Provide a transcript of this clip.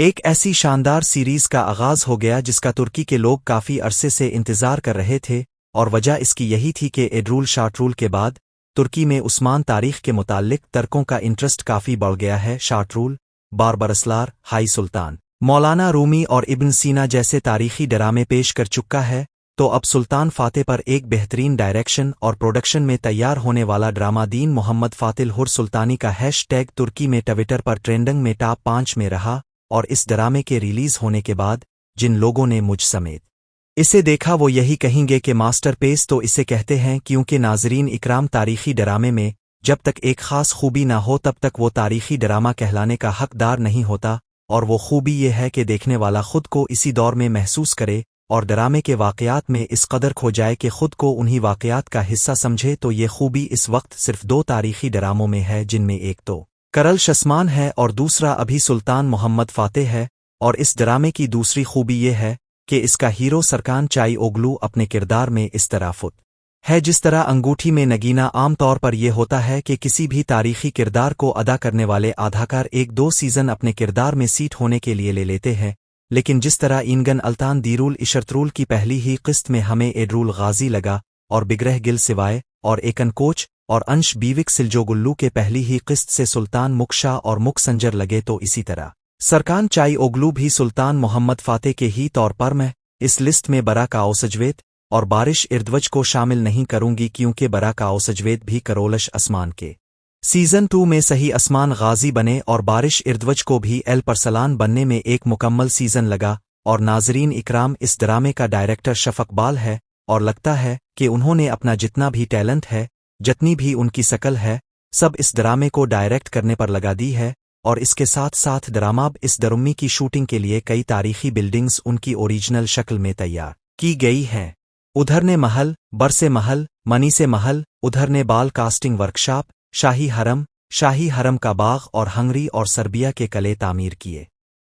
ایک ایسی شاندار سیریز کا آغاز ہو گیا جس کا ترکی کے لوگ کافی عرصے سے انتظار کر رہے تھے، اور وجہ اس کی یہی تھی کہ ایڈرول شارٹ رول کے بعد ترکی میں عثمان تاریخ کے متعلق ترکوں کا انٹرسٹ کافی بڑھ گیا ہے۔ شارٹ رول، باربرسلار، ہائی سلطان، مولانا رومی اور ابن سینا جیسے تاریخی ڈرامے پیش کر چکا ہے، تو اب سلطان فاتح پر ایک بہترین ڈائریکشن اور پروڈکشن میں تیار ہونے والا ڈرامہ دین محمد فاتح ہر سلطانی کا ہیش ٹیگ ترکی میں ٹویٹر پر ٹرینڈنگ میں ٹاپ 5 میں رہا، اور اس ڈرامے کے ریلیز ہونے کے بعد جن لوگوں نے مجھ سمیت اسے دیکھا وہ یہی کہیں گے کہ ماسٹر پیس تو اسے کہتے ہیں، کیونکہ ناظرین اکرام تاریخی ڈرامے میں جب تک ایک خاص خوبی نہ ہو تب تک وہ تاریخی ڈرامہ کہلانے کا حقدار نہیں ہوتا، اور وہ خوبی یہ ہے کہ دیکھنے والا خود کو اسی دور میں محسوس کرے اور ڈرامے کے واقعات میں اس قدر کھو جائے کہ خود کو انہی واقعات کا حصہ سمجھے۔ تو یہ خوبی اس وقت صرف 2 تاریخی ڈراموں میں ہے، جن میں ایک تو کرل شسمان ہے اور دوسرا ابھی سلطان محمد فاتح ہے، اور اس ڈرامے کی دوسری خوبی یہ ہے کہ اس کا ہیرو سرکان چائی اوگلو اپنے کردار میں اس طرح فٹ ہے جس طرح انگوٹھی میں نگینہ۔ عام طور پر یہ ہوتا ہے کہ کسی بھی تاریخی کردار کو ادا کرنے والے اداکار 1-2 سیزن اپنے کردار میں سیٹ ہونے کے لیے لے لیتے ہیں، لیکن جس طرح اینگن التان دیرول اشرترول کی پہلی ہی قسط میں ہمیں ایڈرول غازی لگا، اور بگرہ گل سوائے اور ایکن کوچ اور انش بیوک سلجوگلو کے پہلی ہی قسط سے سلطان مکشا اور مک سنجر لگے، تو اسی طرح سرکان چائی اوگلو بھی سلطان محمد فاتح کے ہی طور پر میں اس لسٹ میں برا کا اوسجویت اور بارش اردوج کو شامل نہیں کروں گی، کیونکہ برا کا اوسجویت بھی کرولش اسمان کے سیزن 2 میں صحیح اسمان غازی بنے، اور بارش اردوج کو بھی ایل پرسلان بننے میں ایک مکمل سیزن لگا۔ اور ناظرین اکرام، اس ڈرامے کا ڈائریکٹر شفق بال ہے، اور لگتا ہے کہ انہوں نے اپنا جتنا بھی ٹیلنٹ ہے، جتنی بھی ان کی شکل ہے، سب اس ڈرامے کو ڈائریکٹ کرنے پر لگا دی ہے، اور اس کے ساتھ ساتھ ڈرامہ اس ڈرمی کی شوٹنگ کے لیے کئی تاریخی بلڈنگز ان کی اوریجنل شکل میں تیار کی گئی ہیں۔ ادھر نے محل، برسے محل، منی سے محل، ادھر نے بال کاسٹنگ ورکشاپ، شاہی حرم کا باغ اور ہنگری اور سربیا کے قلعے تعمیر کیے۔